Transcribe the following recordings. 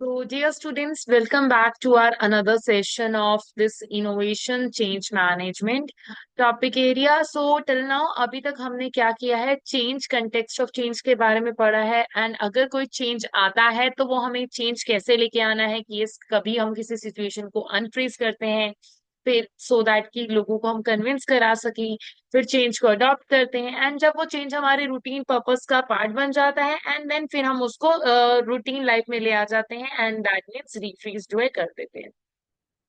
So, dear students, welcome back to our another session of this innovation change management topic area. So, till now अभी तक हमने क्या किया है, change context of change के बारे में पढ़ा है। एंड अगर कोई चेंज आता है तो वो हमें चेंज कैसे लेके आना है कि यस कभी हम किसी सिचुएशन को अनफ्रीज करते हैं, फिर सो दैट कि लोगों को हम कन्विंस करा सकें, फिर चेंज को अडॉप्ट करते हैं। एंड जब वो चेंज हमारे रूटीन पर्पस का पार्ट बन जाता है एंड देन फिर हम उसको रूटीन लाइफ में ले आ जाते हैं एंड दैट मीन्स रिफ्रीज जो है कर देते हैं।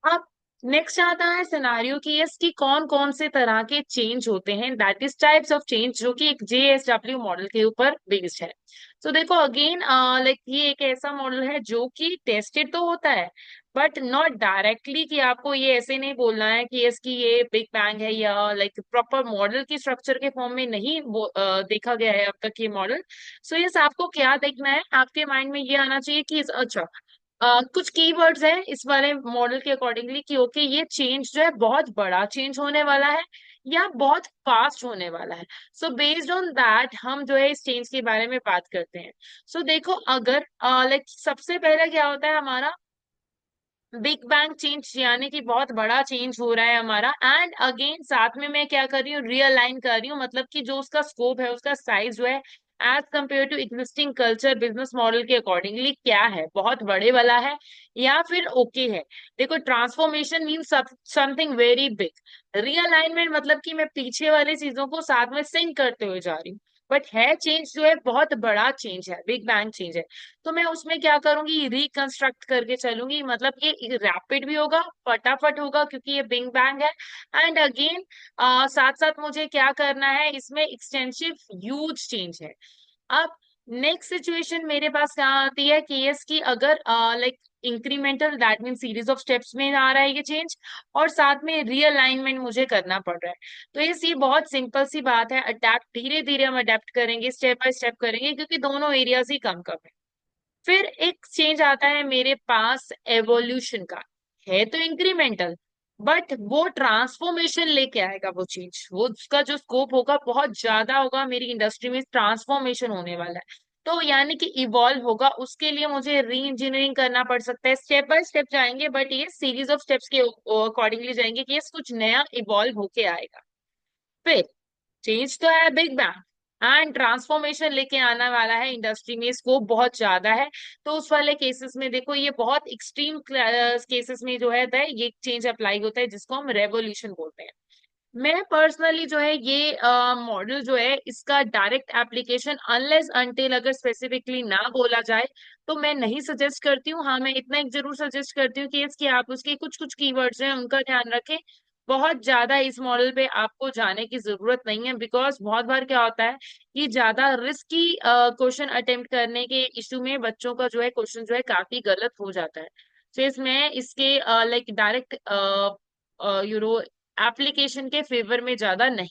अब नेक्स्ट आता है सिनारियो की यस कि कौन कौन से तरह के चेंज होते हैं, that is types of change, जो कि एक जेएसडब्ल्यू मॉडल के ऊपर बेस्ड है। तो देखो अगेन लाइक ये एक ऐसा मॉडल है जो कि टेस्टेड तो होता है बट नॉट डायरेक्टली, कि आपको ये ऐसे नहीं बोलना है कि इसकी ये बिग बैंग है या लाइक प्रॉपर मॉडल की स्ट्रक्चर के फॉर्म में नहीं वो देखा गया है अब तक ये मॉडल। सो यस आपको क्या देखना है, आपके माइंड में ये आना चाहिए कि अच्छा कुछ कीवर्ड्स हैं इस वाले मॉडल के अकॉर्डिंगली कि ओके ये चेंज जो है बहुत बड़ा चेंज होने वाला है या बहुत फास्ट होने वाला है। सो बेस्ड ऑन दैट हम जो है इस चेंज के बारे में बात करते हैं। सो देखो अगर लाइक सबसे पहले क्या होता है हमारा बिग बैंग चेंज, यानी कि बहुत बड़ा चेंज हो रहा है हमारा। एंड अगेन साथ में मैं क्या कर रही हूँ, रियलाइन कर रही हूँ, मतलब कि जो उसका स्कोप है उसका साइज जो है as compare to existing culture business model के अकॉर्डिंगली क्या है, बहुत बड़े वाला है या फिर ओके है। देखो transformation mean something very big, realignment मतलब कि मैं पीछे वाली चीजों को साथ में सिंक करते हुए जा रही हूँ। बट है चेंज जो है बहुत बड़ा चेंज है, बिग बैंग चेंज है। तो मैं उसमें क्या करूंगी, रिकंस्ट्रक्ट करके चलूंगी, मतलब ये रैपिड भी होगा, फटाफट होगा क्योंकि ये बिग बैंग है। एंड अगेन साथ साथ मुझे क्या करना है, इसमें एक्सटेंसिव ह्यूज चेंज है। अब नेक्स्ट सिचुएशन मेरे पास क्या आती है कि यस की अगर like incremental that mean series of steps में आ रहा है ये चेंज, और साथ में रीअलाइनमेंट मुझे करना पड़ रहा है। तो ये बहुत सिंपल सी बात है, अडेप्ट धीरे धीरे हम अडेप्ट करेंगे, स्टेप बाय स्टेप करेंगे क्योंकि दोनों एरियाज ही कम कम है। फिर एक चेंज आता है मेरे पास एवोल्यूशन का, है तो इंक्रीमेंटल बट वो ट्रांसफॉर्मेशन लेके आएगा, वो चेंज वो उसका जो स्कोप होगा बहुत ज्यादा होगा, मेरी इंडस्ट्री में ट्रांसफॉर्मेशन होने वाला है। तो यानी कि इवॉल्व होगा, उसके लिए मुझे री इंजीनियरिंग करना पड़ सकता है, स्टेप बाय स्टेप जाएंगे बट ये सीरीज ऑफ स्टेप्स के अकॉर्डिंगली जाएंगे कि ये कुछ नया इवॉल्व होके आएगा। फिर चेंज तो है बिग बैंग एंड ट्रांसफॉर्मेशन लेके आने वाला है, इंडस्ट्री में स्कोप बहुत ज्यादा है। तो उस वाले केसेस में देखो ये बहुत एक्सट्रीम केसेस में जो है ये चेंज अप्लाई होता है जिसको हम रेवोल्यूशन बोलते हैं। मैं पर्सनली जो है ये मॉडल जो है इसका डायरेक्ट एप्लीकेशन अनलेस अनटिल अगर स्पेसिफिकली ना बोला जाए तो मैं नहीं सजेस्ट करती हूँ। हाँ मैं इतना एक जरूर सजेस्ट करती हूँ कि इसकी आप उसके कुछ कुछ कीवर्ड्स हैं उनका ध्यान रखें। बहुत ज्यादा इस मॉडल पे आपको जाने की जरूरत नहीं है, बिकॉज बहुत बार क्या होता है कि ज्यादा रिस्की क्वेश्चन अटेम्प्ट करने के इशू में बच्चों का जो है क्वेश्चन जो है काफी गलत हो जाता है। तो इसमें इसके लाइक डायरेक्ट यूरो एप्लीकेशन के फेवर में ज्यादा नहीं।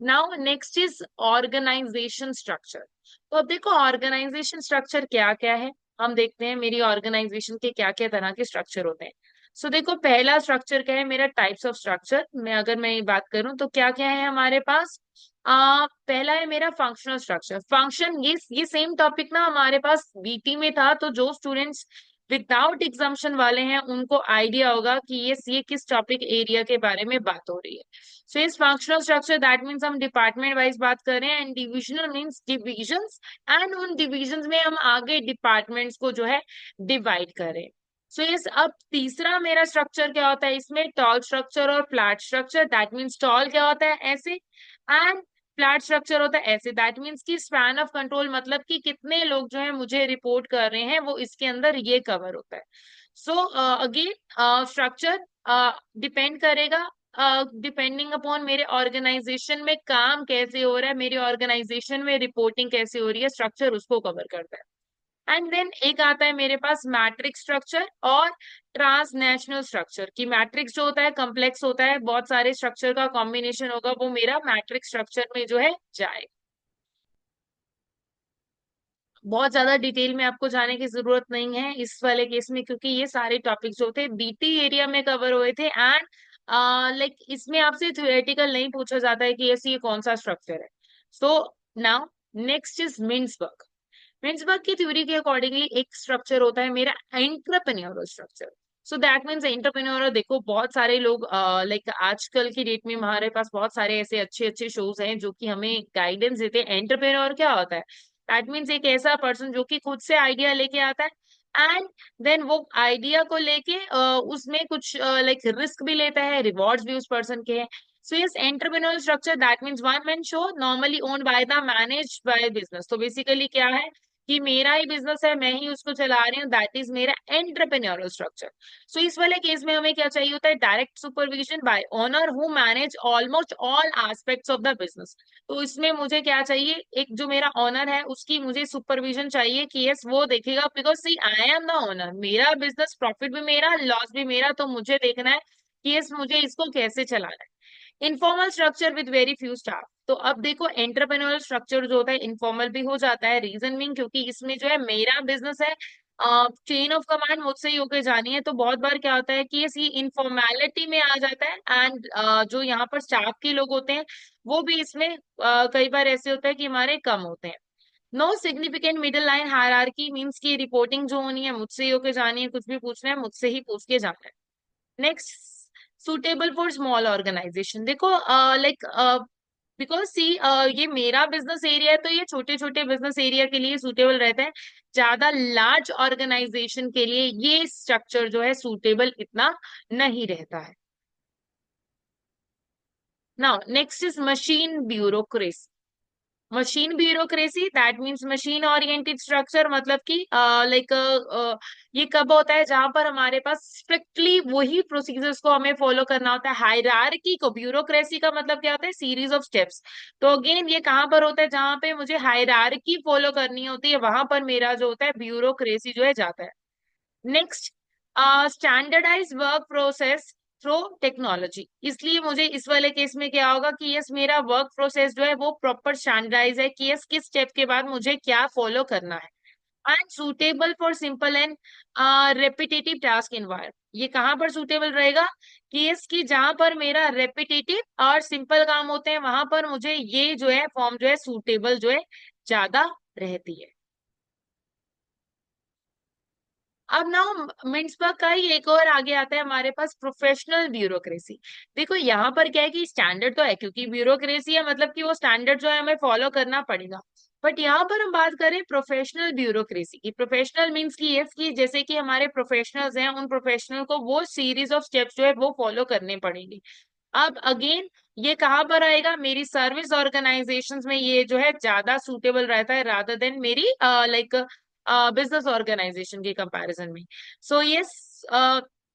Now next is organisation structure. तो अब देखो ऑर्गेनाइजेशन स्ट्रक्चर क्या क्या है, हम देखते हैं मेरी ऑर्गेनाइजेशन के क्या क्या तरह के स्ट्रक्चर होते हैं। सो देखो पहला स्ट्रक्चर क्या है मेरा, टाइप्स ऑफ स्ट्रक्चर में अगर मैं ये बात करूं तो क्या क्या है हमारे पास। पहला है मेरा फंक्शनल स्ट्रक्चर। फंक्शन ये सेम टॉपिक ना हमारे पास बीटी में था, तो जो स्टूडेंट्स विदाउट एग्जाम्शन वाले हैं उनको आइडिया होगा कि ये किस टॉपिक एरिया के बारे में बात हो रही है। सो इस फंक्शनल स्ट्रक्चर दैट मीन्स हम डिपार्टमेंट वाइज बात कर रहे हैं, and divisional means divisions, and उन डिविजन्स में हम आगे डिपार्टमेंट्स को जो है डिवाइड करें। सो यस अब तीसरा मेरा स्ट्रक्चर क्या होता है इसमें, टॉल स्ट्रक्चर और flat structure. That means tall क्या होता है ऐसे, एंड फ्लैट स्ट्रक्चर होता है ऐसे। दैट मीन्स की स्पैन ऑफ कंट्रोल, मतलब कि कितने लोग जो है मुझे रिपोर्ट कर रहे हैं वो इसके अंदर ये कवर होता है। सो अगेन स्ट्रक्चर डिपेंड करेगा डिपेंडिंग अपॉन मेरे ऑर्गेनाइजेशन में काम कैसे हो रहा है, मेरी ऑर्गेनाइजेशन में रिपोर्टिंग कैसे हो रही है, स्ट्रक्चर उसको कवर करता है। एंड देन एक आता है मेरे पास मैट्रिक्स स्ट्रक्चर और ट्रांसनेशनल स्ट्रक्चर। की मैट्रिक्स जो होता है कॉम्प्लेक्स होता है, बहुत सारे स्ट्रक्चर का कॉम्बिनेशन होगा, वो मेरा मैट्रिक्स स्ट्रक्चर में जो है जाए। बहुत ज्यादा डिटेल में आपको जाने की जरूरत नहीं है इस वाले केस में क्योंकि ये सारे टॉपिक्स जो थे बीटी एरिया में कवर हुए थे। एंड लाइक इसमें आपसे थ्योरेटिकल नहीं पूछा जाता है कि ऐसे ये कौन सा स्ट्रक्चर है। So now next is मिन्सबर्ग। मिन्सबर्ग की थ्योरी के अकॉर्डिंगली एक स्ट्रक्चर होता है मेरा entrepreneurial structure. So that means entrepreneur, देखो बहुत सारे लोग लाइक आजकल की डेट में हमारे पास बहुत सारे ऐसे अच्छे अच्छे शोज हैं जो कि हमें गाइडेंस देते हैं। एंटरप्रेन्योर क्या होता है? दैट मीन्स एक ऐसा पर्सन जो कि खुद से आइडिया लेके आता है एंड देन वो आइडिया को लेके उसमें कुछ लाइक रिस्क भी लेता है, रिवॉर्ड्स भी उस पर्सन के हैं। So yes, entrepreneurial structure that means one man show normally owned by the managed by business. तो बेसिकली क्या है कि मेरा ही बिजनेस है, मैं ही उसको चला रही हूँ, दैट इज मेरा एंटरप्रेन्योरल स्ट्रक्चर। सो इस वाले केस में हमें क्या चाहिए होता है? Direct supervision bye owner who manage almost all aspects of the business. तो इसमें मुझे क्या चाहिए? एक जो मेरा ओनर है उसकी मुझे सुपरविजन चाहिए कि यस वो देखेगा, because see I am the owner, मेरा बिजनेस, प्रॉफिट भी मेरा, लॉस भी मेरा, तो मुझे देखना है कि यस मुझे इसको कैसे चलाना है। Informal structure with very few staff. तो अब देखो एंटरप्रेन्योरल स्ट्रक्चर जो होता है इनफॉर्मल भी हो जाता है, रीजन मीन क्योंकि इसमें जो है मेरा बिजनेस है, चेन ऑफ कमांड मुझसे ही होके जानी है। तो बहुत बार क्या होता है कि ये इनफॉर्मेलिटी में आ जाता है एंड जो यहाँ पर स्टाफ के लोग होते हैं वो भी इसमें कई बार ऐसे होता है कि हमारे कम होते हैं। No significant middle line hierarchy means की रिपोर्टिंग जो होनी है मुझसे ही होके जानी है, कुछ भी पूछना है मुझसे ही पूछ के जाना है। Next, suitable for small organisation. देखो लाइक बिकॉज सी ये मेरा बिजनेस एरिया है तो ये छोटे छोटे बिजनेस एरिया के लिए सूटेबल रहता है, ज्यादा लार्ज ऑर्गेनाइजेशन के लिए ये स्ट्रक्चर जो है सूटेबल इतना नहीं रहता है। Now next is machine bureaucracy. Machine bureaucracy that means machine oriented structure, मतलब कि लाइक ये कब होता है? जहां पर हमारे पास स्ट्रिक्टली वही प्रोसीजर्स को हमें फॉलो करना होता है। हायरार्की को, ब्यूरोक्रेसी का मतलब क्या होता है? Series of steps. तो अगेन ये कहाँ पर होता है? जहां पे मुझे हायरार्की फॉलो करनी होती है वहां पर मेरा जो होता है ब्यूरोक्रेसी जो है जाता है। Next, standardise work process through technology. इसलिए मुझे इस वाले केस में क्या होगा कि यस मेरा वर्क प्रोसेस जो है वो प्रॉपर स्टैंडर्डाइज है कि यस किस स्टेप के बाद मुझे क्या फॉलो करना है। And suitable for simple and repetitive task environment. ये कहाँ पर सुटेबल रहेगा? कि यस कि जहां पर मेरा रेपिटेटिव और सिंपल काम होते हैं वहां पर मुझे ये जो है फॉर्म जो है सुटेबल जो है ज्यादा रहती है। अब ना मिन्सबर्ग का ही एक और आगे आता है हमारे पास, प्रोफेशनल ब्यूरोक्रेसी। देखो यहाँ पर क्या है कि स्टैंडर्ड तो है क्योंकि ब्यूरोक्रेसी है, मतलब कि वो स्टैंडर्ड जो है हमें फॉलो करना पड़ेगा। बट यहाँ पर हम बात करें प्रोफेशनल ब्यूरोक्रेसी की। प्रोफेशनल मीन्स की ये कि जैसे कि हमारे प्रोफेशनल्स हैं उन प्रोफेशनल को वो सीरीज ऑफ स्टेप्स जो है वो फॉलो करने पड़ेंगे। अब अगेन ये कहाँ पर आएगा? मेरी सर्विस ऑर्गेनाइजेशंस में ये जो है ज्यादा सूटेबल रहता है रादर देन मेरी लाइक बिजनेस ऑर्गेनाइजेशन के कंपैरिजन में। So yes,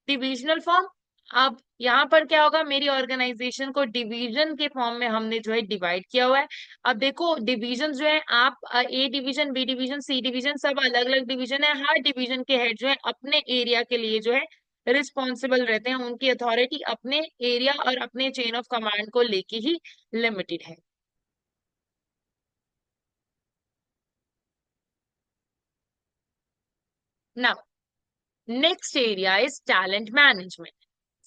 divisional form. अब यहाँ पर क्या होगा? मेरी ऑर्गेनाइजेशन को डिवीजन के फॉर्म में हमने जो है डिवाइड किया हुआ है। अब देखो डिवीजन जो है आप A division, B division, C division सब अलग अलग डिवीजन है। हर डिवीजन के हेड जो है अपने एरिया के लिए जो है रिस्पॉन्सिबल रहते हैं, उनकी अथॉरिटी अपने एरिया और अपने चेन ऑफ कमांड को लेके ही लिमिटेड है। Now next area is talent management.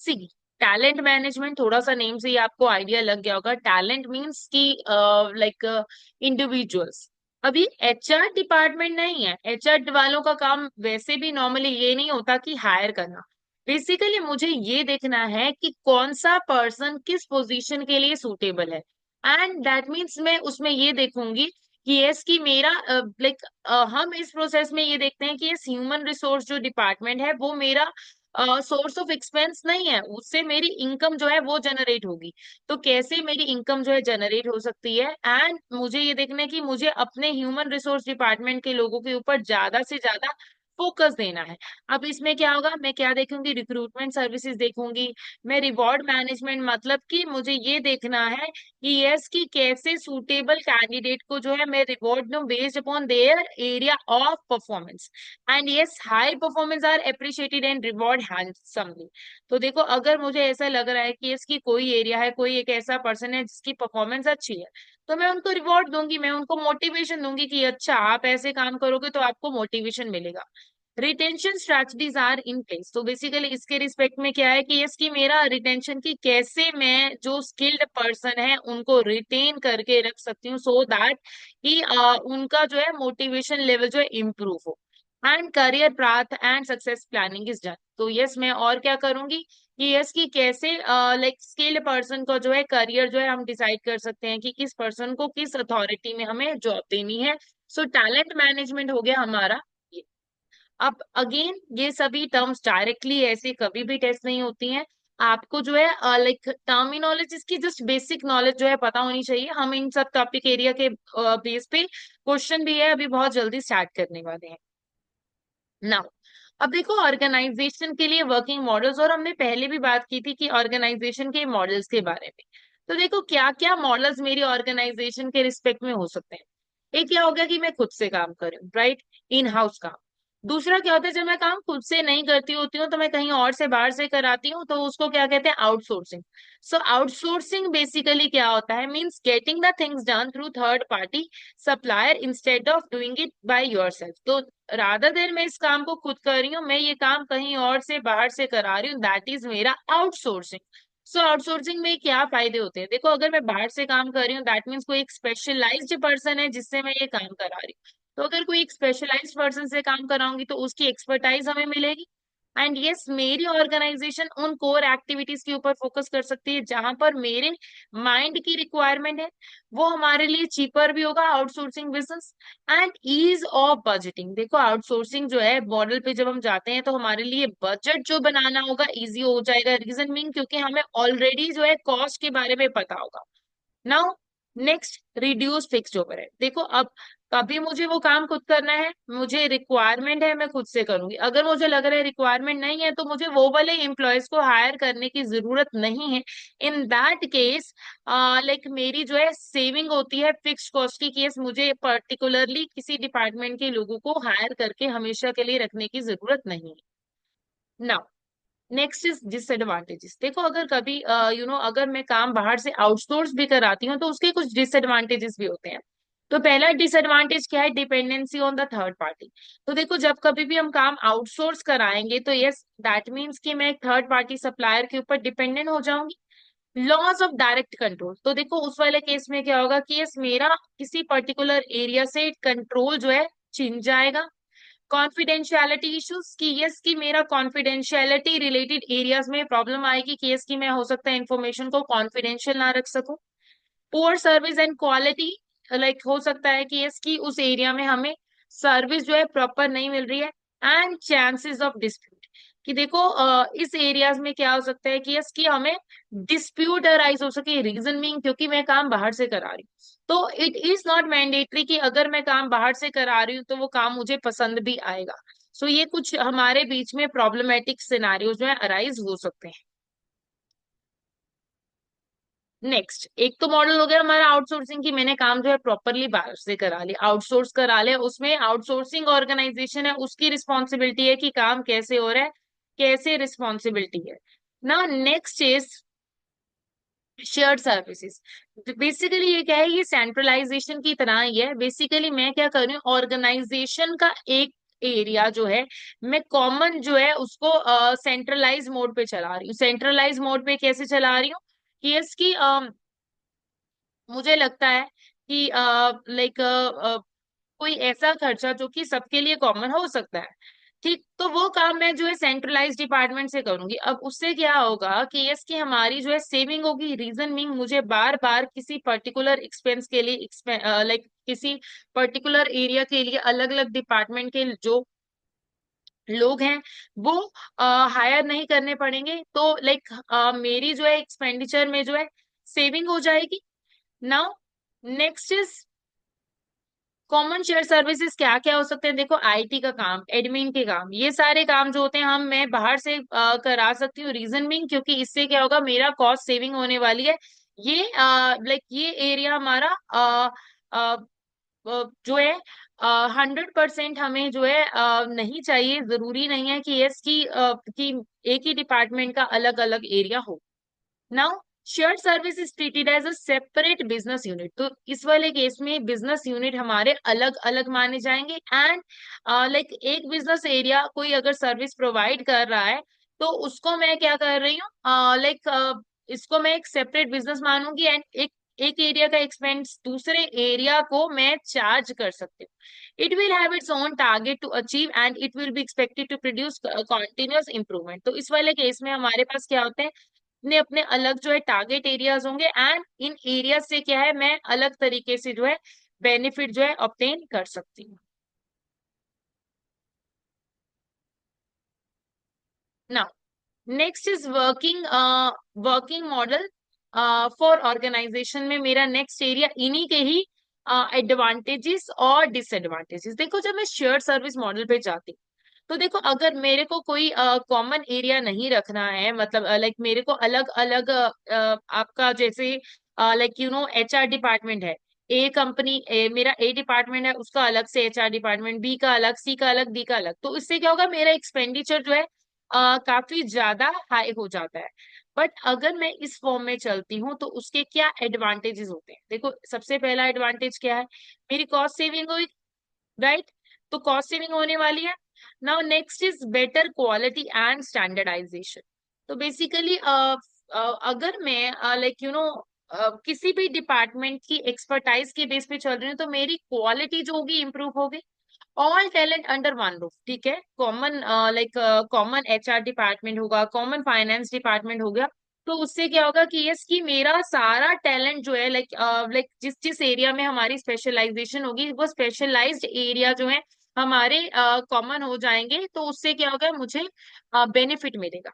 See, talent management थोड़ा सा नेम से ही आपको आइडिया लग गया होगा। टैलेंट मीन्स की लाइक इंडिविजुअल्स। अभी एचआर डिपार्टमेंट नहीं है, एचआर वालों का काम वैसे भी नॉर्मली ये नहीं होता कि हायर करना। बेसिकली मुझे ये देखना है कि कौन सा पर्सन किस पोजीशन के लिए सूटेबल है एंड दैट मीन्स मैं उसमें ये देखूंगी कि यस कि मेरा लाइक हम इस प्रोसेस में ये देखते हैं कि यस ह्यूमन रिसोर्स जो डिपार्टमेंट है वो मेरा सोर्स ऑफ एक्सपेंस नहीं है, उससे मेरी इनकम जो है वो जनरेट होगी। तो कैसे मेरी इनकम जो है जनरेट हो सकती है एंड मुझे ये देखना है कि मुझे अपने ह्यूमन रिसोर्स डिपार्टमेंट के लोगों के ऊपर ज्यादा से ज्यादा फोकस देना है। अब इसमें क्या होगा? मैं क्या देखूंगी? रिक्रूटमेंट सर्विसेज देखूंगी। मैं रिवॉर्ड मैनेजमेंट, मतलब कि मुझे ये देखना है कि यस कि कैसे सूटेबल कैंडिडेट को जो है मैं रिवॉर्ड दूं based upon their area of performance. And yes high performance are appreciated and reward handsomely. तो देखो अगर मुझे ऐसा लग रहा है कि इसकी कोई एरिया है, कोई एक ऐसा पर्सन है जिसकी परफॉर्मेंस अच्छी है, तो मैं उनको रिवॉर्ड दूंगी, मैं उनको मोटिवेशन दूंगी कि अच्छा आप ऐसे काम करोगे तो आपको मोटिवेशन मिलेगा। Retention strategies are in place. तो बेसिकली इसके रिस्पेक्ट में क्या है कि इसकी मेरा रिटेंशन की कैसे मैं जो स्किल्ड पर्सन है उनको रिटेन करके रख सकती हूँ, सो दैट कि उनका जो है मोटिवेशन लेवल जो है इम्प्रूव हो, and career path and success planning is done. तो यस, मैं और क्या करूंगी कि यस कि कैसे लाइक स्किल्ड पर्सन को जो है करियर जो है हम डिसाइड कर सकते हैं कि किस पर्सन को किस अथॉरिटी में हमें जॉब देनी है। सो टैलेंट मैनेजमेंट हो गया हमारा। अब अगेन ये सभी टर्म्स डायरेक्टली ऐसे कभी भी टेस्ट नहीं होती हैं। आपको जो है लाइक टर्मिनोलॉजीज की जस्ट बेसिक नॉलेज जो है पता होनी चाहिए। हम इन सब टॉपिक एरिया के बेस पे क्वेश्चन भी है अभी बहुत जल्दी स्टार्ट करने वाले हैं। नाउ अब देखो ऑर्गेनाइजेशन के लिए वर्किंग मॉडल्स, और हमने पहले भी बात की थी कि ऑर्गेनाइजेशन के मॉडल्स के बारे में। तो देखो क्या क्या मॉडल्स मेरी ऑर्गेनाइजेशन के रिस्पेक्ट में हो सकते हैं। एक क्या हो गया कि मैं खुद से काम कर रही हूँ, राइट, इन हाउस काम। दूसरा क्या होता है, जब मैं काम खुद से नहीं करती होती हूँ तो मैं कहीं और से बाहर से कराती हूँ, तो उसको क्या कहते हैं, आउटसोर्सिंग। सो आउटसोर्सिंग बेसिकली क्या होता है, means getting the things done through third party supplier instead of doing it by yourself. तो रादर देर मैं इस काम को खुद कर रही हूँ, मैं ये काम कहीं और से बाहर से करा रही हूँ, दैट इज मेरा आउटसोर्सिंग। सो आउटसोर्सिंग में क्या फायदे होते हैं, देखो अगर मैं बाहर से काम कर रही हूँ दैट मीन्स कोई एक स्पेशलाइज्ड पर्सन है जिससे मैं ये काम करा रही हूँ। तो अगर कोई एक स्पेशलाइज्ड पर्सन से काम कराऊंगी तो उसकी एक्सपर्टाइज हमें मिलेगी। एंड यस, मेरी ऑर्गेनाइजेशन उन कोर एक्टिविटीज के ऊपर फोकस कर सकती है जहां पर मेरे माइंड की रिक्वायरमेंट है। वो हमारे लिए चीपर भी होगा outsourcing business. And ease of budgeting, देखो आउटसोर्सिंग जो है मॉडल पे जब हम जाते हैं तो हमारे लिए बजट जो बनाना होगा इजी हो जाएगा, रीजन मीन क्योंकि हमें ऑलरेडी जो है कॉस्ट के बारे में पता होगा। Now next, reduce fixed overhead. देखो अब कभी मुझे वो काम खुद करना है, मुझे रिक्वायरमेंट है, मैं खुद से करूंगी। अगर मुझे लग रहा है रिक्वायरमेंट नहीं है तो मुझे वो वाले एम्प्लॉयज को हायर करने की जरूरत नहीं है। इन दैट केस लाइक मेरी जो है सेविंग होती है फिक्स्ड कॉस्ट की केस, मुझे पर्टिकुलरली किसी डिपार्टमेंट के लोगों को हायर करके हमेशा के लिए रखने की जरूरत नहीं है। Now next is disadvantages. देखो अगर कभी अगर मैं काम बाहर से आउटसोर्स भी कराती हूँ तो उसके कुछ डिसएडवांटेजेस भी होते हैं। तो पहला डिसएडवांटेज क्या है, dependency on the third party. तो देखो जब कभी भी हम काम आउटसोर्स कराएंगे तो यस दैट मीन्स कि मैं एक थर्ड पार्टी सप्लायर के ऊपर डिपेंडेंट हो जाऊंगी। लॉस ऑफ डायरेक्ट कंट्रोल, तो देखो उस वाले केस में क्या होगा कि यस मेरा किसी पर्टिकुलर एरिया से कंट्रोल जो है छिन जाएगा। कॉन्फिडेंशियलिटी इश्यूज की यस कि मेरा कॉन्फिडेंशियलिटी रिलेटेड एरियाज में प्रॉब्लम आएगी कि यस कि मैं हो सकता है इंफॉर्मेशन को कॉन्फिडेंशियल ना रख सकूं। Poor service and quality, like हो सकता है कि इसकी उस एरिया में हमें सर्विस जो है प्रॉपर नहीं मिल रही है। एंड चांसेस ऑफ डिस्प्यूट, कि देखो इस एरियाज में क्या हो सकता है कि इसकी हमें डिस्प्यूट अराइज हो सके, रीजन मीन क्योंकि मैं काम बाहर से करा रही हूँ। तो इट इज नॉट मैंडेटरी कि अगर मैं काम बाहर से करा रही हूँ तो वो काम मुझे पसंद भी आएगा। सो ये कुछ हमारे बीच में प्रॉब्लमेटिक सिनारियोज जो है अराइज हो सकते हैं। नेक्स्ट, एक तो मॉडल हो गया हमारा आउटसोर्सिंग की, मैंने काम जो है प्रॉपरली बाहर से करा लिया, आउटसोर्स करा लिया। उसमें आउटसोर्सिंग ऑर्गेनाइजेशन है उसकी रिस्पॉन्सिबिलिटी है कि काम कैसे हो रहा है, कैसे रिस्पॉन्सिबिलिटी है ना। Next is shared services. Basically ये क्या है, ये सेंट्रलाइजेशन की तरह ही है। बेसिकली मैं क्या कर रही हूँ, ऑर्गेनाइजेशन का एक एरिया जो है मैं कॉमन जो है उसको सेंट्रलाइज मोड पे चला रही हूँ। सेंट्रलाइज मोड पे कैसे चला रही हूँ कि इसकी मुझे लगता है कि लाइक कोई ऐसा खर्चा जो कि सबके लिए कॉमन हो सकता है, ठीक, तो वो काम मैं जो है सेंट्रलाइज डिपार्टमेंट से करूंगी। अब उससे क्या होगा कि इसकी हमारी जो है सेविंग होगी, रीजन मीन मुझे बार बार किसी पर्टिकुलर एक्सपेंस के लिए लाइक किसी पर्टिकुलर एरिया के लिए अलग अलग डिपार्टमेंट के जो लोग हैं वो हायर नहीं करने पड़ेंगे। तो लाइक मेरी जो है एक्सपेंडिचर में जो है सेविंग हो जाएगी। Now next is common share services. क्या क्या हो सकते हैं, देखो आईटी का काम, एडमिन के काम, ये सारे काम जो होते हैं हम मैं बाहर से करा सकती हूँ, रीजन बीइंग क्योंकि इससे क्या होगा मेरा कॉस्ट सेविंग होने वाली है। ये लाइक ये एरिया हमारा जो है 100% हमें जो है नहीं चाहिए, जरूरी नहीं है कि इसकी कि एक ही डिपार्टमेंट का अलग अलग एरिया हो। Now shared service is treated as a separate business unit. तो इस वाले केस में बिजनेस यूनिट हमारे अलग अलग माने जाएंगे। एंड लाइक एक बिजनेस एरिया कोई अगर सर्विस प्रोवाइड कर रहा है तो उसको मैं क्या कर रही हूँ, लाइक इसको मैं एक सेपरेट बिजनेस मानूंगी। एंड एक एक एरिया का एक्सपेंस दूसरे एरिया को मैं चार्ज कर सकती हूँ। It will have its own target to achieve and it will be expected to produce continuous improvement. तो इस वाले केस में हमारे पास क्या होते हैं, अपने अपने अलग जो है टारगेट एरियाज होंगे। एंड इन एरिया से क्या है, मैं अलग तरीके से जो है बेनिफिट जो है ऑब्टेन कर सकती हूँ। Now next is working model for organization में मेरा नेक्स्ट एरिया इन्हीं के ही एडवांटेजेस और डिसएडवांटेजेस। देखो जब मैं शेयर सर्विस मॉडल पे जाती हूँ तो देखो अगर मेरे को कोई कॉमन एरिया नहीं रखना है, मतलब लाइक मेरे को अलग अलग आपका जैसे लाइक एचआर डिपार्टमेंट है, ए कंपनी मेरा ए डिपार्टमेंट है, उसका अलग से एचआर डिपार्टमेंट, बी का अलग, सी का अलग, डी का अलग। तो इससे क्या होगा, मेरा एक्सपेंडिचर जो है काफी ज्यादा हाई हो जाता है। बट अगर मैं इस फॉर्म में चलती हूँ तो उसके क्या एडवांटेजेस होते हैं, देखो सबसे पहला एडवांटेज क्या है, मेरी कॉस्ट सेविंग हुई, राइट। तो कॉस्ट सेविंग होने वाली है। Now next is better quality and standardization. तो बेसिकली अगर मैं लाइक किसी भी डिपार्टमेंट की एक्सपर्टाइज के बेस पे चल रही हूँ तो मेरी क्वालिटी जो होगी इंप्रूव होगी। All talent under one roof, ठीक है, common like common HR department होगा, कॉमन फाइनेंस डिपार्टमेंट हो गया। तो उससे क्या होगा कि यस कि मेरा सारा टैलेंट जो है लाइक जिस जिस एरिया में हमारी स्पेशलाइजेशन होगी वो स्पेशलाइज्ड एरिया जो है हमारे कॉमन हो जाएंगे। तो उससे क्या होगा, मुझे बेनिफिट मिलेगा।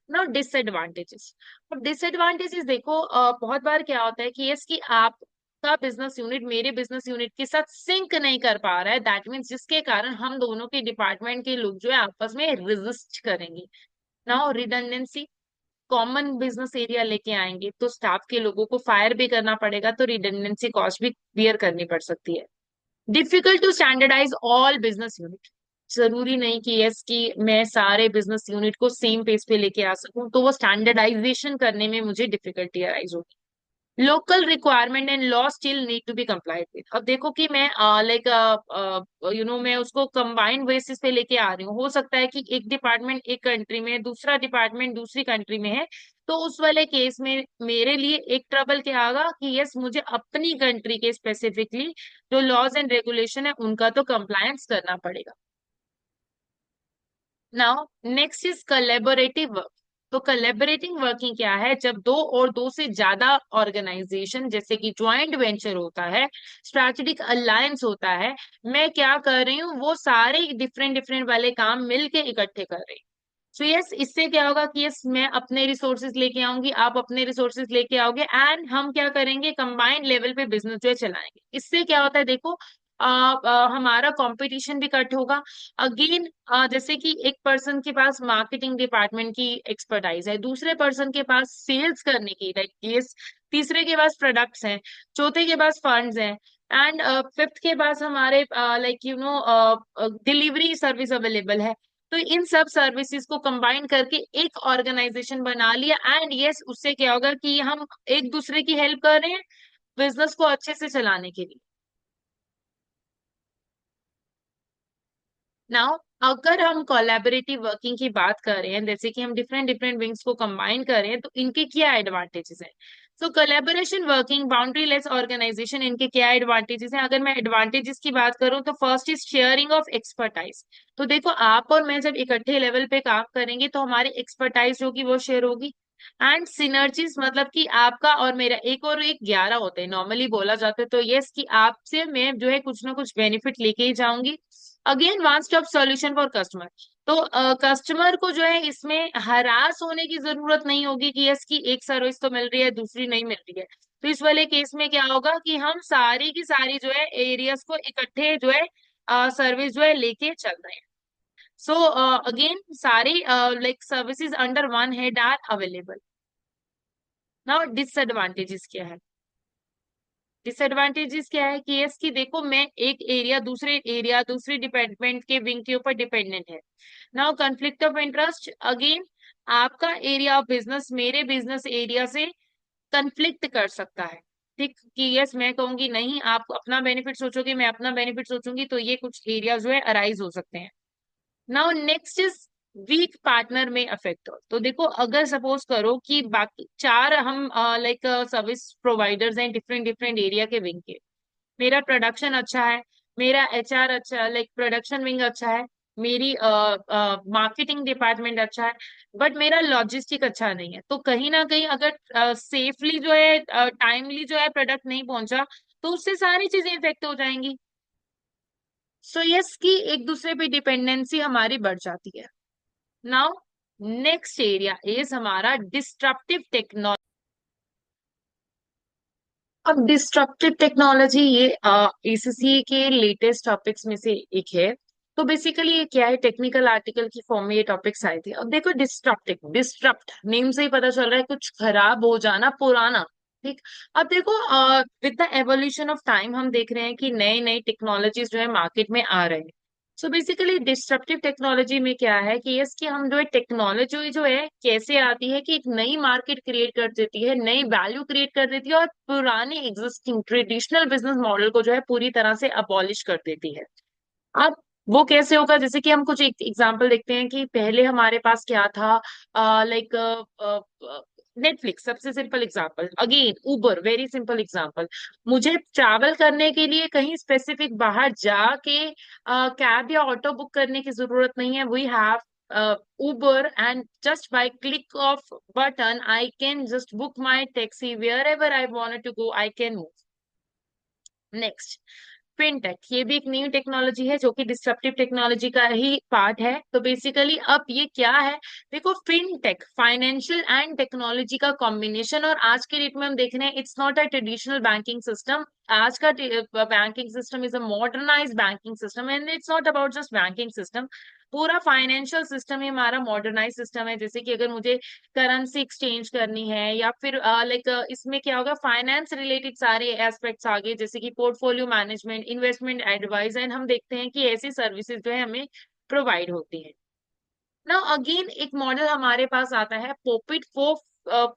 ना डिसएडवांटेजेस, अब डिसएडवांटेजेस देखो बहुत बार क्या होता है कि यस कि आपका बिजनेस यूनिट मेरे बिजनेस यूनिट के साथ सिंक नहीं कर पा रहा है, दैट मीन्स जिसके कारण हम दोनों के डिपार्टमेंट के लोग जो है आपस में रेजिस्ट करेंगे। Now redundancy, common business area लेके आएंगे तो स्टाफ के लोगों को फायर भी करना पड़ेगा, तो रिडंडेंसी कॉस्ट भी बियर करनी पड़ सकती है। Difficult to standardize all business unit, जरूरी नहीं कि यस कि मैं सारे बिजनेस यूनिट को सेम पेज पे लेके आ सकूं, तो वो स्टैंडर्डाइजेशन करने में मुझे डिफिकल्टी अराइज होगी। Local requirement and law still need to be complied with. अब देखो कि मैं लाइक मैं उसको कंबाइंड बेसिस पे लेके आ रही हूँ, हो सकता है कि एक डिपार्टमेंट एक कंट्री में है, दूसरा डिपार्टमेंट दूसरी कंट्री में है। तो उस वाले केस में मेरे लिए एक ट्रबल क्या आएगा कि यस मुझे अपनी कंट्री के स्पेसिफिकली जो लॉज एंड रेगुलेशन है उनका तो कंप्लायंस करना पड़ेगा। Now next is collaborative work. तो कोलैबोरेटिंग वर्किंग क्या है, जब दो और दो से ज्यादा ऑर्गेनाइजेशन जैसे कि ज्वाइंट वेंचर होता है, स्ट्रैटेजिक अलायंस होता है, मैं क्या कर रही हूँ, वो सारे डिफरेंट डिफरेंट वाले काम मिलके इकट्ठे कर रही हूँ। सो यस इससे क्या होगा कि यस मैं अपने रिसोर्सेज लेके आऊंगी, आप अपने रिसोर्सेज लेके आओगे, एंड हम क्या करेंगे, कंबाइंड लेवल पे बिजनेस जो है चलाएंगे। इससे क्या होता है देखो हमारा कंपटीशन भी कट होगा। अगेन जैसे कि एक पर्सन के पास मार्केटिंग डिपार्टमेंट की एक्सपर्टाइज है, दूसरे पर्सन के पास सेल्स करने की, लाइक यस तीसरे के पास प्रोडक्ट्स हैं, चौथे के पास फंड्स हैं, एंड फिफ्थ के पास हमारे लाइक डिलीवरी सर्विस अवेलेबल है। तो इन सब सर्विसेज को कंबाइन करके एक ऑर्गेनाइजेशन बना लिया, एंड यस उससे क्या होगा कि हम एक दूसरे की हेल्प कर रहे हैं बिजनेस को अच्छे से चलाने के लिए। नाउ अगर हम कोलैबोरेटिव वर्किंग की बात कर रहे हैं, जैसे कि हम डिफरेंट डिफरेंट विंग्स को कंबाइन कर रहे हैं, तो इनके क्या एडवांटेजेस हैं। So collaboration working boundaryless organisation, इनके क्या एडवांटेजेस हैं। अगर मैं एडवांटेजेस की बात करूं तो first is sharing of expertise. तो देखो आप और मैं जब इकट्ठे लेवल पे काम करेंगे तो हमारी एक्सपर्टाइज होगी वो शेयर होगी। एंड सिनर्जीज, मतलब कि आपका और मेरा एक और एक 11 होते हैं नॉर्मली बोला जाता है, तो यस कि आपसे मैं जो है कुछ ना कुछ बेनिफिट लेके ही जाऊंगी। Again one stop solution for customer. तो कस्टमर को जो है इसमें हरास होने की जरूरत नहीं होगी कि यस की एक सर्विस तो मिल रही है दूसरी नहीं मिल रही है। तो इस वाले केस में क्या होगा कि हम सारी की सारी जो है एरियाज को इकट्ठे जो है सर्विस जो है लेके चल रहे हैं। सो अगेन सारी like services under one head are available. Now disadvantages क्या है, डिसएडवांटेजेस क्या है कि इसकी देखो मैं एक एरिया दूसरे डिपार्टमेंट के विंग के ऊपर डिपेंडेंट है। Now conflict of interest, again आपका एरिया ऑफ बिजनेस मेरे बिजनेस एरिया से कंफ्लिक्ट कर सकता है। ठीक, कि यस मैं कहूंगी नहीं आप अपना बेनिफिट सोचोगे, मैं अपना बेनिफिट सोचूंगी, तो ये कुछ एरिया जो है अराइज हो सकते हैं। Now next is weak partner में अफेक्ट। तो देखो अगर सपोज करो कि बाकी चार हम लाइक सर्विस प्रोवाइडर्स हैं डिफरेंट डिफरेंट एरिया के विंग के। मेरा प्रोडक्शन अच्छा है, मेरा एचआर अच्छा, लाइक प्रोडक्शन विंग अच्छा है, मेरी मार्केटिंग डिपार्टमेंट अच्छा है, बट मेरा लॉजिस्टिक अच्छा नहीं है। तो कहीं ना कहीं अगर सेफली जो है, टाइमली जो है प्रोडक्ट नहीं पहुंचा, तो उससे सारी चीजें इफेक्ट हो जाएंगी। सो यस की एक दूसरे पे डिपेंडेंसी हमारी बढ़ जाती है। नाउ नेक्स्ट एरिया इज हमारा डिस्ट्रप्टिव टेक्नोलॉजी। अब डिस्ट्रप्टिव टेक्नोलॉजी ये एसीसी के लेटेस्ट टॉपिक्स में से एक है। तो बेसिकली ये क्या है, टेक्निकल आर्टिकल की फॉर्म में ये टॉपिक्स आए थे। अब देखो डिस्ट्रप्टिव, डिस्ट्रप्ट नेम से ही पता चल रहा है कुछ खराब हो जाना, पुराना। ठीक। अब देखो with the evolution of time हम देख रहे हैं कि नई नई टेक्नोलॉजीज जो है मार्केट में आ रहे हैं। सो बेसिकली डिस्ट्रप्टिव टेक्नोलॉजी में क्या है कि इसकी हम जो है टेक्नोलॉजी जो है कैसे आती है कि एक नई मार्केट क्रिएट कर देती है, नई वैल्यू क्रिएट कर देती है, और पुराने एग्जिस्टिंग ट्रेडिशनल बिजनेस मॉडल को जो है पूरी तरह से अबॉलिश कर देती है। अब वो कैसे होगा, जैसे कि हम कुछ एक एग्जांपल देखते हैं कि पहले हमारे पास क्या था, लाइक नेटफ्लिक्स सबसे सिंपल एग्जांपल, अगेन उबर वेरी सिंपल एग्जांपल। मुझे ट्रैवल करने के लिए कहीं स्पेसिफिक बाहर जाके कैब या ऑटो बुक करने की जरूरत नहीं है। We have Uber and just by click of button I can just book my taxi wherever I wanted to go, I can move. Next fintech, ये भी एक न्यू टेक्नोलॉजी है जो कि डिस्ट्रप्टिव टेक्नोलॉजी का ही पार्ट है। तो basically अब ये क्या है, देखो फिनटेक फाइनेंशियल एंड टेक्नोलॉजी का कॉम्बिनेशन, और आज के डेट में हम देख रहे हैं it's not a traditional banking system. आज का banking system is a modernise banking system, and it's not about just banking system, पूरा फाइनेंशियल सिस्टम ही हमारा मॉडर्नाइज सिस्टम है। जैसे कि अगर मुझे करेंसी एक्सचेंज करनी है, या फिर लाइक इसमें क्या होगा, फाइनेंस रिलेटेड सारे एस्पेक्ट्स आगे, जैसे कि portfolio management, investment advice, and हम देखते हैं कि ऐसी सर्विसेज जो है हमें प्रोवाइड होती है। ना अगेन एक मॉडल हमारे पास आता है POPIT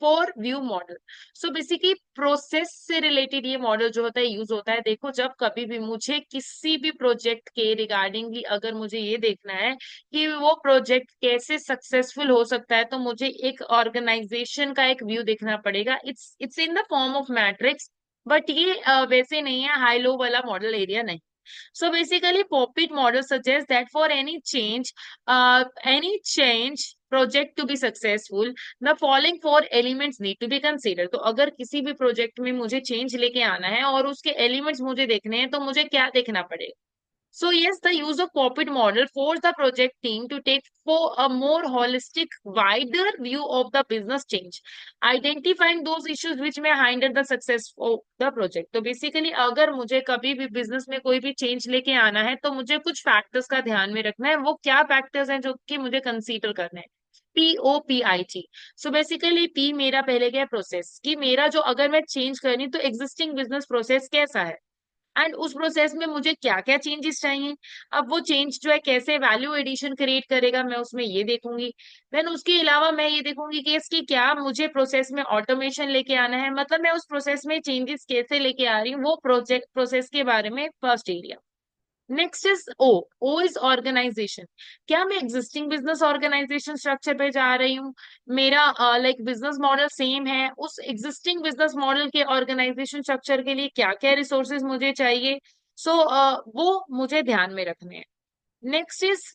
four view model. So basically process से रिलेटेड ये मॉडल जो होता है यूज होता है। देखो जब कभी भी मुझे किसी भी प्रोजेक्ट के रिगार्डिंगली अगर मुझे ये देखना है कि वो प्रोजेक्ट कैसे सक्सेसफुल हो सकता है, तो मुझे एक ऑर्गेनाइजेशन का एक व्यू देखना पड़ेगा। It's in the form of matrix, but ये वैसे नहीं है, हाई लो वाला मॉडल एरिया नहीं। So basically, POPIT model suggests that for any change project to be successful, the following four elements need to be considered. तो अगर किसी भी प्रोजेक्ट में मुझे चेंज लेके आना है और उसके एलिमेंट्स मुझे देखने हैं, तो मुझे क्या देखना पड़ेगा। So yes, the use of POPIT model forced the project team to take for a more holistic, wider view of the business change, identifying those issues which may hinder the success of the project. तो basically अगर मुझे कभी भी business में कोई भी change लेके आना है, तो मुझे कुछ फैक्टर्स का ध्यान में रखना है। वो क्या फैक्टर्स हैं जो कि मुझे कंसीडर करना है। POPIT। सो बेसिकली पी मेरा पहले क्या है, प्रोसेस, कि मेरा जो अगर मैं चेंज करनी तो एग्जिस्टिंग बिजनेस प्रोसेस कैसा है, एंड उस प्रोसेस में मुझे क्या क्या चेंजेस चाहिए। अब वो चेंज जो है कैसे वैल्यू एडिशन क्रिएट करेगा, मैं उसमें ये देखूंगी। देन उसके अलावा मैं ये देखूंगी कि इसकी क्या मुझे प्रोसेस में ऑटोमेशन लेके आना है, मतलब मैं उस प्रोसेस में चेंजेस कैसे लेके आ रही हूँ, वो प्रोजेक्ट प्रोसेस के बारे में first area. Next is O. O is organization. क्या मैं एग्जिस्टिंग बिजनेस ऑर्गेनाइजेशन स्ट्रक्चर पे जा रही हूँ, मेरा लाइक बिजनेस मॉडल सेम है, उस एग्जिस्टिंग बिजनेस मॉडल के ऑर्गेनाइजेशन स्ट्रक्चर के लिए क्या क्या रिसोर्सेज मुझे चाहिए। सो वो मुझे ध्यान में रखने हैं। Next is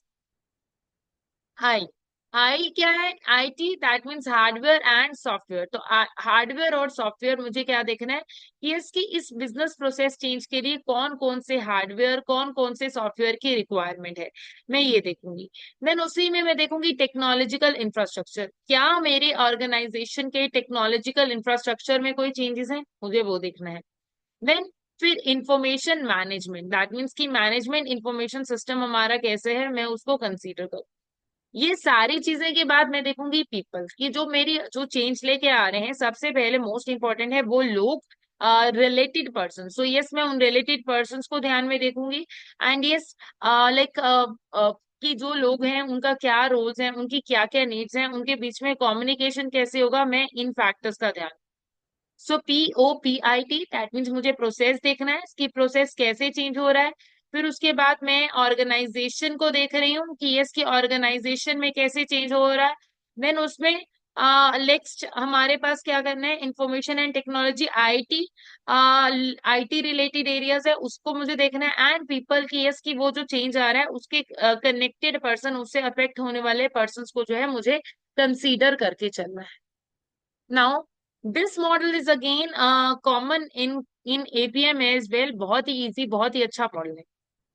I. आई क्या है, IT that means hardware and software. तो हार्डवेयर और सॉफ्टवेयर मुझे क्या देखना है कि इसकी इस बिजनेस प्रोसेस चेंज के लिए कौन कौन से हार्डवेयर कौन कौन से सॉफ्टवेयर की रिक्वायरमेंट है, मैं ये देखूंगी। देन उसी में मैं देखूंगी टेक्नोलॉजिकल इंफ्रास्ट्रक्चर, क्या मेरे ऑर्गेनाइजेशन के टेक्नोलॉजिकल इंफ्रास्ट्रक्चर में कोई चेंजेस हैं, मुझे वो देखना है। देन फिर इंफॉर्मेशन मैनेजमेंट, दैट मीन्स की मैनेजमेंट इंफॉर्मेशन सिस्टम हमारा कैसे है, मैं उसको कंसीडर करूँ। ये सारी चीजें के बाद मैं देखूंगी पीपल की, जो मेरी जो चेंज लेके आ रहे हैं, सबसे पहले मोस्ट इंपॉर्टेंट है वो लोग, रिलेटेड पर्सन। सो यस मैं उन रिलेटेड पर्सन को ध्यान में देखूंगी। एंड यस लाइक कि जो लोग हैं उनका क्या रोल्स हैं, उनकी क्या क्या नीड्स हैं, उनके बीच में कम्युनिकेशन कैसे होगा, मैं इन फैक्टर्स का ध्यान। सो POPIT, दैट मीन्स मुझे प्रोसेस देखना है, इसकी प्रोसेस कैसे चेंज हो रहा है। फिर उसके बाद मैं ऑर्गेनाइजेशन को देख रही हूँ कि इसकी ऑर्गेनाइजेशन में कैसे चेंज हो रहा है। देन उसमें नेक्स्ट हमारे पास क्या करना है, information and technology IT, IT related areas है, उसको मुझे देखना है। एंड पीपल की यस की वो जो चेंज आ रहा है उसके कनेक्टेड पर्सन, उससे अफेक्ट होने वाले पर्सन को जो है मुझे कंसीडर करके चलना है। Now this model is again common in APM as well, बहुत ही इजी, बहुत ही अच्छा मॉडल है।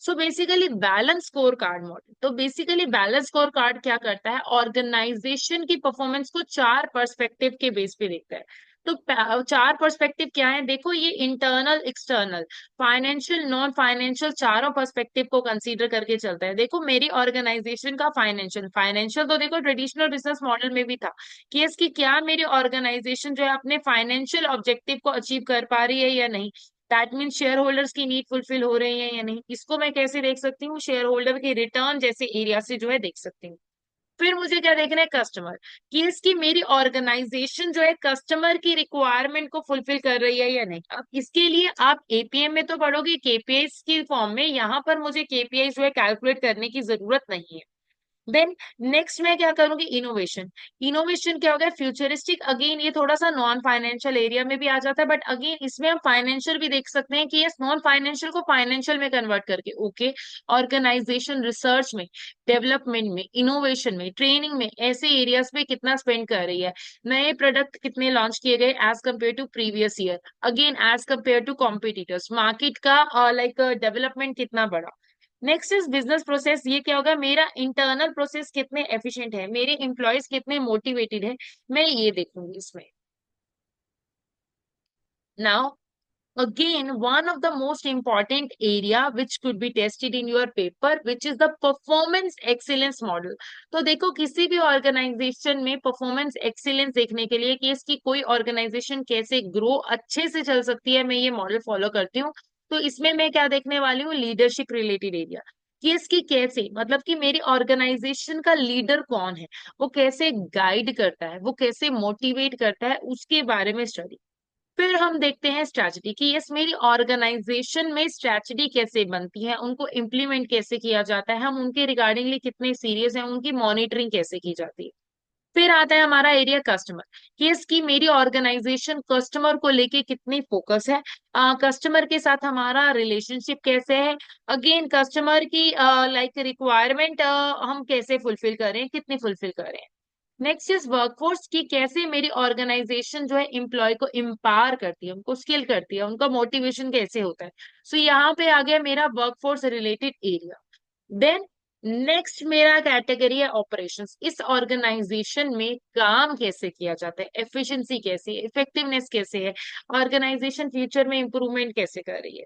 So basically balance score card model, तो बेसिकली बैलेंस स्कोर कार्ड क्या करता है, ऑर्गेनाइजेशन की परफॉर्मेंस को चार पर्सपेक्टिव के बेस पे देखता है। तो चार पर्सपेक्टिव क्या है, देखो ये internal, external, financial, non financial, चारों पर्सपेक्टिव को कंसीडर करके चलता है। देखो मेरी ऑर्गेनाइजेशन का फाइनेंशियल, फाइनेंशियल तो देखो ट्रेडिशनल बिजनेस मॉडल में भी था कि इसकी क्या मेरी ऑर्गेनाइजेशन जो है अपने फाइनेंशियल ऑब्जेक्टिव को अचीव कर पा रही है या नहीं। दैट मीन शेयर होल्डर्स की नीड फुलफिल हो रही है या नहीं, इसको मैं कैसे देख सकती हूँ, शेयर होल्डर के रिटर्न जैसे एरिया से जो है देख सकती हूँ। फिर मुझे क्या देखना है, कस्टमर, कि इसकी मेरी ऑर्गेनाइजेशन जो है कस्टमर की रिक्वायरमेंट को फुलफिल कर रही है या नहीं। अब इसके लिए आप APM में तो पढ़ोगे KPIs की फॉर्म में, यहाँ पर मुझे KPI जो है कैलकुलेट करने की जरूरत नहीं है। देन नेक्स्ट मैं क्या करूंगी, इनोवेशन। इनोवेशन क्या हो गया, फ्यूचरिस्टिक, अगेन ये थोड़ा सा नॉन फाइनेंशियल एरिया में भी आ जाता है, बट अगेन इसमें हम फाइनेंशियल भी देख सकते हैं कि ये नॉन फाइनेंशियल को फाइनेंशियल में कन्वर्ट करके, ओके, ऑर्गेनाइजेशन रिसर्च में, डेवलपमेंट में, इनोवेशन में, ट्रेनिंग में, ऐसे एरियाज में कितना स्पेंड कर रही है, नए प्रोडक्ट कितने लॉन्च किए गए as compare to previous year, again as compare to competitors, market का लाइक डेवलपमेंट कितना बड़ा। नेक्स्ट इज बिजनेस प्रोसेस, ये क्या होगा, मेरा इंटरनल प्रोसेस कितने एफिशिएंट है, मेरे एम्प्लॉयज कितने मोटिवेटेड है, मैं ये देखूंगी इसमें। Now again one of the most important area which could be tested in your paper which is the performance excellence model। तो देखो किसी भी ऑर्गेनाइजेशन में परफॉर्मेंस एक्सीलेंस देखने के लिए कि इसकी कोई ऑर्गेनाइजेशन कैसे ग्रो अच्छे से चल सकती है, मैं ये मॉडल फॉलो करती हूँ। तो इसमें मैं क्या देखने वाली हूँ, लीडरशिप रिलेटेड एरिया, कि इसकी कैसे, मतलब कि मेरी ऑर्गेनाइजेशन का लीडर कौन है, वो कैसे गाइड करता है, वो कैसे मोटिवेट करता है, उसके बारे में स्टडी। फिर हम देखते हैं स्ट्रैटेजी, कि यस मेरी ऑर्गेनाइजेशन में स्ट्रैटेजी कैसे बनती है, उनको इम्प्लीमेंट कैसे किया जाता है, हम उनके रिगार्डिंगली कितने सीरियस हैं, उनकी मॉनिटरिंग कैसे की जाती है। फिर आता है हमारा एरिया कस्टमर, कि इसकी मेरी ऑर्गेनाइजेशन कस्टमर को लेके कितनी फोकस है, कस्टमर के साथ हमारा रिलेशनशिप कैसे है, अगेन कस्टमर की लाइक रिक्वायरमेंट हम कैसे फुलफिल करें, कितनी फुलफिल करें। नेक्स्ट इज वर्कफोर्स, की कैसे मेरी ऑर्गेनाइजेशन जो है एम्प्लॉय को एम्पावर करती है, उनको स्किल करती है, उनका मोटिवेशन कैसे होता है। सो यहाँ पे आ गया मेरा workforce related area. Then next मेरा कैटेगरी है ऑपरेशंस, इस ऑर्गेनाइजेशन में काम कैसे किया जाता है, एफिशिएंसी कैसी है, इफेक्टिवनेस कैसे है, ऑर्गेनाइजेशन फ्यूचर में इंप्रूवमेंट कैसे कर रही है।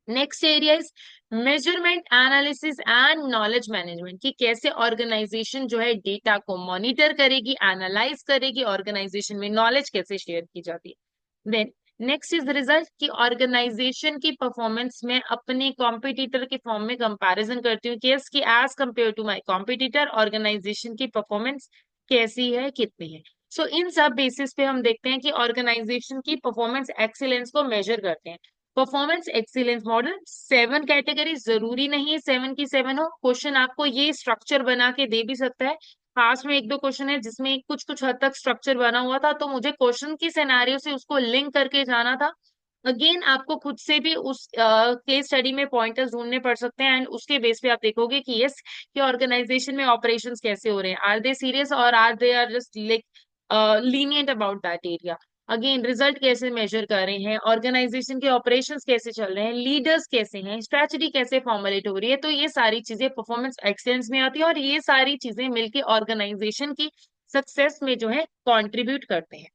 Next area is measurement analysis and knowledge management, कि कैसे ऑर्गेनाइजेशन जो है डेटा को मॉनिटर करेगी, एनालाइज करेगी, ऑर्गेनाइजेशन में नॉलेज कैसे शेयर की जाती है। देन नेक्स्ट इज रिजल्ट, कि ऑर्गेनाइजेशन की परफॉर्मेंस में अपने कॉम्पिटिटर के फॉर्म में कंपैरिजन करती हूँ कि इसकी as compare to my competitor organization की परफॉर्मेंस कैसी है, कितनी है। सो इन सब बेसिस पे हम देखते हैं कि ऑर्गेनाइजेशन की परफॉर्मेंस एक्सीलेंस को मेजर करते हैं। परफॉर्मेंस एक्सीलेंस मॉडल 7 कैटेगरी, जरूरी नहीं है 7 की 7 हो, क्वेश्चन आपको ये स्ट्रक्चर बना के दे भी सकता है। पास में एक दो क्वेश्चन है जिसमें कुछ कुछ हद तक स्ट्रक्चर बना हुआ था, तो मुझे क्वेश्चन की सिनेरियो से उसको लिंक करके जाना था। अगेन आपको खुद से भी उस केस स्टडी में पॉइंटर्स ढूंढने पड़ सकते हैं, एंड उसके बेस पे आप देखोगे कि यस कि ऑर्गेनाइजेशन में ऑपरेशंस कैसे हो रहे हैं, आर दे सीरियस और are they are just like lenient about that area. Again result कैसे मेजर कर रहे हैं, ऑर्गेनाइजेशन के ऑपरेशंस कैसे चल रहे हैं, लीडर्स कैसे हैं, स्ट्रेटजी कैसे फॉर्मुलेट हो रही है, तो ये सारी चीजें परफॉर्मेंस एक्सेलेंस में आती है, और ये सारी चीजें मिलकर ऑर्गेनाइजेशन की सक्सेस में जो है कंट्रीब्यूट करते हैं।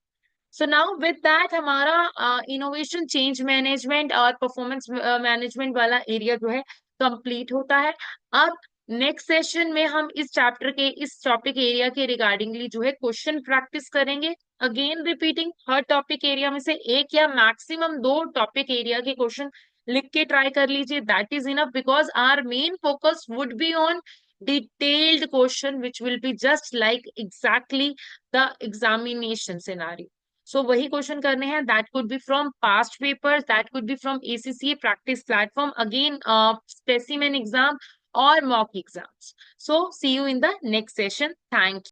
सो नाउ विद दैट हमारा इनोवेशन, चेंज मैनेजमेंट और परफॉर्मेंस मैनेजमेंट वाला एरिया जो है कंप्लीट होता है। अब नेक्स्ट सेशन में हम इस चैप्टर के, इस टॉपिक एरिया के रिगार्डिंगली जो है क्वेश्चन प्रैक्टिस करेंगे। अगेन रिपीटिंग, हर टॉपिक एरिया में से एक या मैक्सिमम दो टॉपिक एरिया के क्वेश्चन लिख के ट्राई कर लीजिए, that is enough, because our main focus would be on detailed question which will be just like exactly the examination scenario. So वही क्वेश्चन करने हैं, that could be from past papers, that could be from ACCA practice platform, again specimen exam और mock exams. So see you in the next session. Thank